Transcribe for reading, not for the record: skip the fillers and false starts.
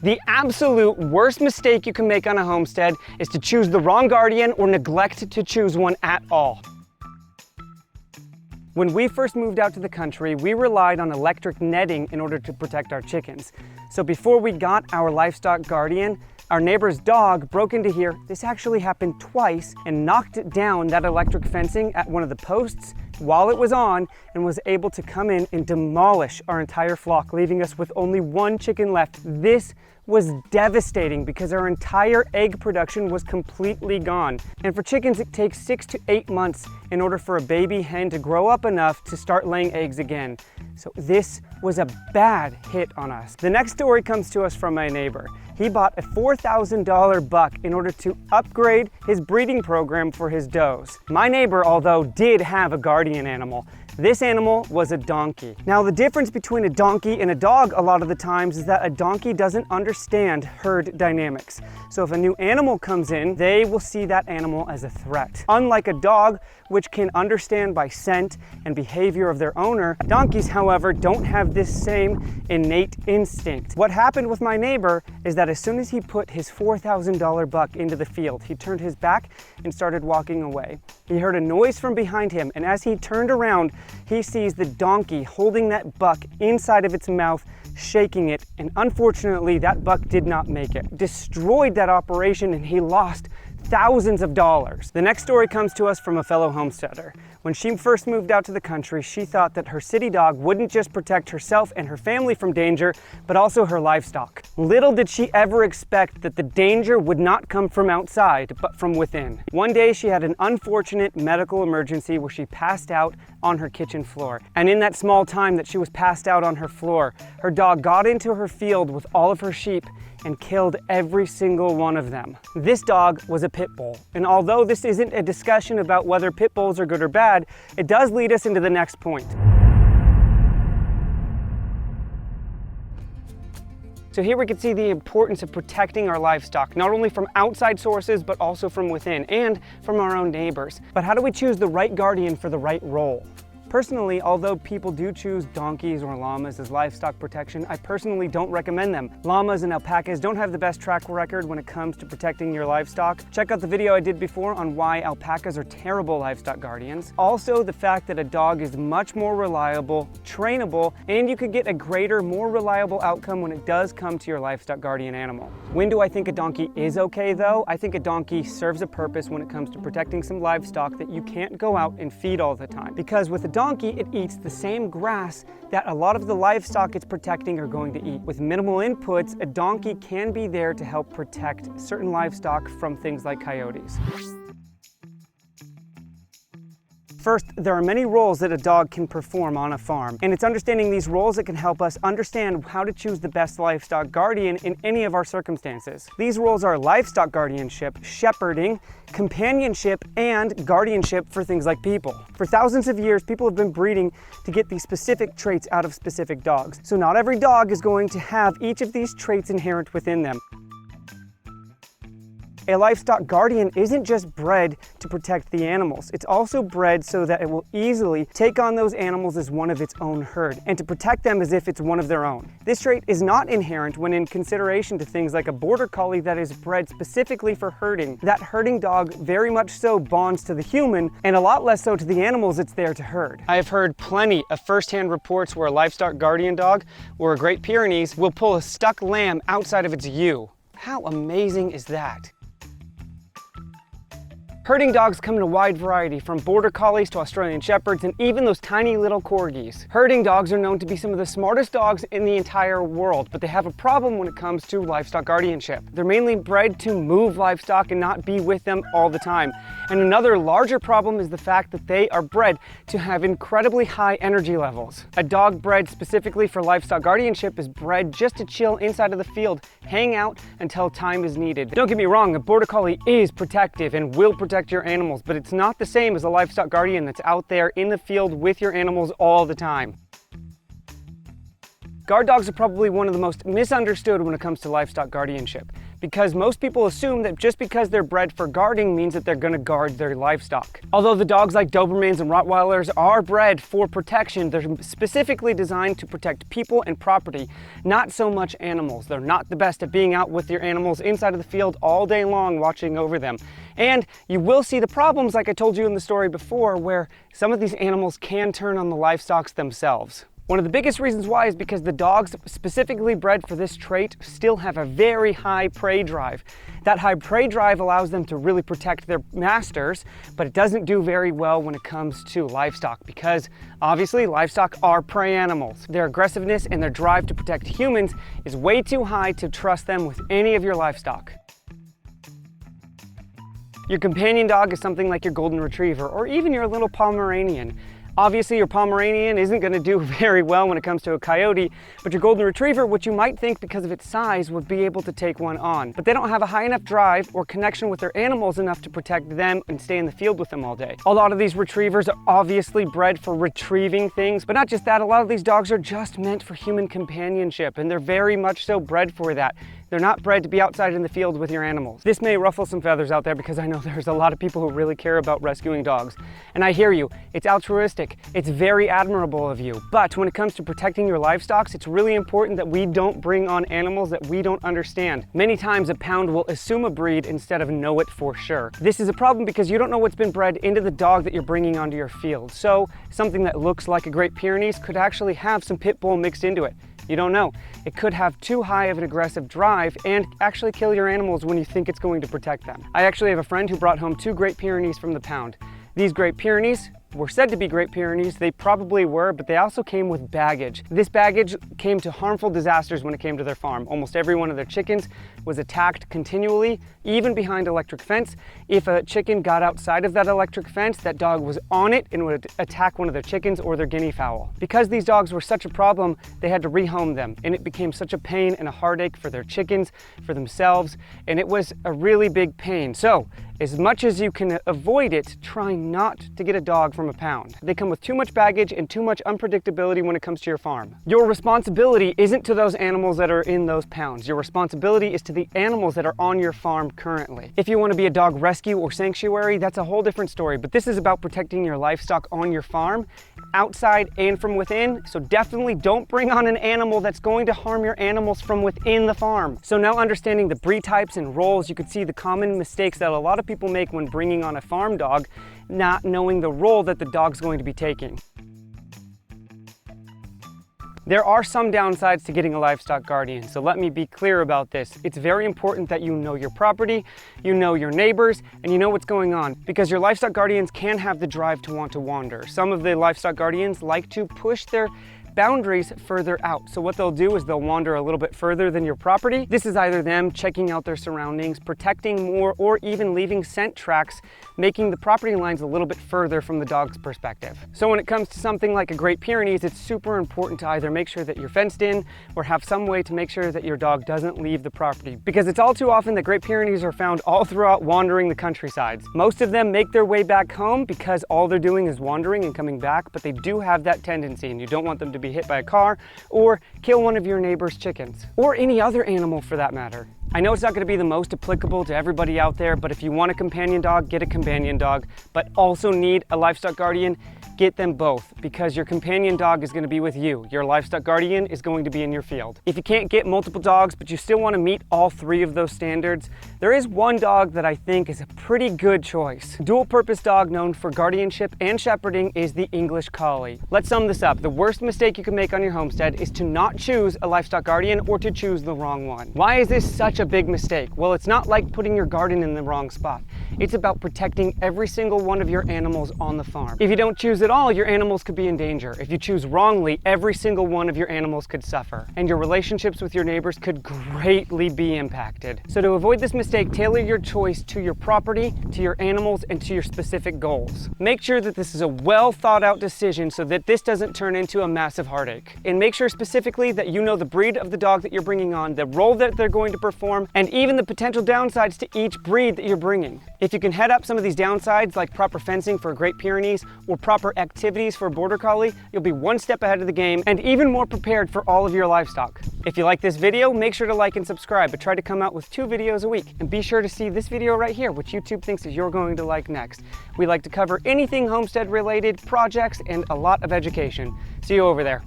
The absolute worst mistake you can make on a homestead is to choose the wrong guardian or neglect to choose one at all. When we first moved out to the country, we relied on electric netting in order to protect our chickens. So before we got our livestock guardian, our neighbor's dog broke into here. This actually happened twice and knocked down that electric fencing at one of the posts while it was on and was able to come in and demolish our entire flock, leaving us with only one chicken left. This was devastating because our entire egg production was completely gone. And for chickens, it takes 6 to 8 months in order for a baby hen to grow up enough to start laying eggs again. So this was a bad hit on us. The next story comes to us from my neighbor. He bought a $4,000 buck in order to upgrade his breeding program for his does. My neighbor, although, did have a guardian animal. This animal was a donkey. Now, the difference between a donkey and a dog a lot of the times is that a donkey doesn't understand herd dynamics. So if a new animal comes in, they will see that animal as a threat. Unlike a dog, which can understand by scent and behavior of their owner, donkeys, however, don't have this same innate instinct. What happened with my neighbor is that as soon as he put his $4,000 buck into the field, he turned his back and started walking away. He heard a noise from behind him, and as he turned around, he sees the donkey holding that buck inside of its mouth, shaking it, and unfortunately that buck did not make it. Destroyed that operation, and he lost thousands of dollars. The next story comes to us from a fellow homesteader. When she first moved out to the country, she thought that her city dog wouldn't just protect herself and her family from danger, but also her livestock. Little did she ever expect that the danger would not come from outside, but from within. One day she had an unfortunate medical emergency where she passed out on her kitchen floor. And in that small time that she was passed out on her floor, her dog got into her field with all of her sheep and killed every single one of them. This dog was a pit bull. And although this isn't a discussion about whether pit bulls are good or bad, it does lead us into the next point. So here we can see the importance of protecting our livestock, not only from outside sources, but also from within and from our own neighbors. But how do we choose the right guardian for the right role? Personally, although people do choose donkeys or llamas as livestock protection, I personally don't recommend them. Llamas and alpacas don't have the best track record when it comes to protecting your livestock. Check out the video I did before on why alpacas are terrible livestock guardians. Also, the fact that a dog is much more reliable, trainable, and you could get a greater, more reliable outcome when it does come to your livestock guardian animal. When do I think a donkey is okay though? I think a donkey serves a purpose when it comes to protecting some livestock that you can't go out and feed all the time. Because with a donkey, it eats the same grass that a lot of the livestock it's protecting are going to eat. With minimal inputs, a donkey can be there to help protect certain livestock from things like coyotes. First, there are many roles that a dog can perform on a farm, and it's understanding these roles that can help us understand how to choose the best livestock guardian in any of our circumstances. These roles are livestock guardianship, shepherding, companionship, and guardianship for things like people. For thousands of years, people have been breeding to get these specific traits out of specific dogs. So not every dog is going to have each of these traits inherent within them. A livestock guardian isn't just bred to protect the animals. It's also bred so that it will easily take on those animals as one of its own herd and to protect them as if it's one of their own. This trait is not inherent when in consideration to things like a border collie that is bred specifically for herding. That herding dog very much so bonds to the human and a lot less so to the animals it's there to herd. I have heard plenty of first-hand reports where a livestock guardian dog or a Great Pyrenees will pull a stuck lamb outside of its ewe. How amazing is that? Herding dogs come in a wide variety, from border collies to Australian shepherds and even those tiny little corgis. Herding dogs are known to be some of the smartest dogs in the entire world, but they have a problem when it comes to livestock guardianship. They're mainly bred to move livestock and not be with them all the time. And another larger problem is the fact that they are bred to have incredibly high energy levels. A dog bred specifically for livestock guardianship is bred just to chill inside of the field, hang out until time is needed. Don't get me wrong, a border collie is protective and will protect your animals, but it's not the same as a livestock guardian that's out there in the field with your animals all the time. Guard dogs are probably one of the most misunderstood when it comes to livestock guardianship, because most people assume that just because they're bred for guarding means that they're going to guard their livestock. Although the dogs like Dobermans and Rottweilers are bred for protection, they're specifically designed to protect people and property, not so much animals. They're not the best at being out with your animals inside of the field all day long watching over them. And you will see the problems like I told you in the story before, where some of these animals can turn on the livestock themselves. One of the biggest reasons why is because the dogs specifically bred for this trait still have a very high prey drive. That high prey drive allows them to really protect their masters, but it doesn't do very well when it comes to livestock because obviously livestock are prey animals. Their aggressiveness and their drive to protect humans is way too high to trust them with any of your livestock. Your companion dog is something like your golden retriever or even your little Pomeranian. Obviously, your Pomeranian isn't going to do very well when it comes to a coyote, but your golden retriever, which you might think because of its size, would be able to take one on. But they don't have a high enough drive or connection with their animals enough to protect them and stay in the field with them all day. A lot of these retrievers are obviously bred for retrieving things, but not just that, a lot of these dogs are just meant for human companionship, and they're very much so bred for that. They're not bred to be outside in the field with your animals. This may ruffle some feathers out there because I know there's a lot of people who really care about rescuing dogs. And I hear you, it's altruistic, it's very admirable of you. But when it comes to protecting your livestock, it's really important that we don't bring on animals that we don't understand. Many times a pound will assume a breed instead of know it for sure. This is a problem because you don't know what's been bred into the dog that you're bringing onto your field. So something that looks like a Great Pyrenees could actually have some pit bull mixed into it. You don't know. It could have too high of an aggressive drive and actually kill your animals when you think it's going to protect them. I actually have a friend who brought home 2 Great Pyrenees from the pound. These Great Pyrenees were said to be Great Pyrenees. They probably were, but they also came with baggage. This baggage came to harmful disasters when it came to their farm. Almost every one of their chickens was attacked continually, even behind electric fence. If a chicken got outside of that electric fence, that dog was on it and would attack one of their chickens or their guinea fowl. Because these dogs were such a problem, they had to rehome them, and it became such a pain and a heartache for their chickens, for themselves, and it was a really big pain. So, as much as you can avoid it, try not to get a dog from a pound. They come with too much baggage and too much unpredictability when it comes to your farm. Your responsibility isn't to those animals that are in those pounds. Your responsibility is to the animals that are on your farm currently. If you want to be a dog rescue or sanctuary, that's a whole different story, but this is about protecting your livestock on your farm, outside and from within, so definitely don't bring on an animal that's going to harm your animals from within the farm. So now understanding the breed types and roles, you could see the common mistakes that a lot of people make when bringing on a farm dog, not knowing the role that the dog's going to be taking. There are some downsides to getting a livestock guardian, so let me be clear about this. It's very important that you know your property, you know your neighbors, and you know what's going on, because your livestock guardians can have the drive to want to wander. Some of the livestock guardians like to push their boundaries further out. So what they'll do is they'll wander a little bit further than your property. This is either them checking out their surroundings, protecting more, or even leaving scent tracks, making the property lines a little bit further from the dog's perspective. So when it comes to something like a Great Pyrenees, it's super important to either make sure that you're fenced in or have some way to make sure that your dog doesn't leave the property, because it's all too often that Great Pyrenees are found all throughout wandering the countrysides. Most of them make their way back home because all they're doing is wandering and coming back, but they do have that tendency, and you don't want them to be hit by a car or kill one of your neighbor's chickens, or any other animal for that matter. I know it's not going to be the most applicable to everybody out there, but if you want a companion dog, get a companion dog, but also need a livestock guardian, get them both, because your companion dog is going to be with you. Your livestock guardian is going to be in your field. If you can't get multiple dogs, but you still want to meet all 3 of those standards, there is one dog that I think is a pretty good choice. Dual purpose dog known for guardianship and shepherding is the English Collie. Let's sum this up. The worst mistake you can make on your homestead is to not choose a livestock guardian or to choose the wrong one. Why is this such a big mistake? Well, it's not like putting your garden in the wrong spot. It's about protecting every single one of your animals on the farm. If you don't choose at all, your animals could be in danger. If you choose wrongly, every single one of your animals could suffer, and your relationships with your neighbors could greatly be impacted. So to avoid this mistake, tailor your choice to your property, to your animals, and to your specific goals. Make sure that this is a well thought out decision so that this doesn't turn into a massive heartache. And make sure specifically that you know the breed of the dog that you're bringing on, the role that they're going to perform, and even the potential downsides to each breed that you're bringing. If you can head up some of these downsides, like proper fencing for a Great Pyrenees or proper activities for a Border Collie, you'll be one step ahead of the game and even more prepared for all of your livestock. If you like this video, make sure to like and subscribe. I try to come out with 2 videos a week. And be sure to see this video right here, which YouTube thinks is you're going to like next. We like to cover anything homestead related, projects, and a lot of education. See you over there.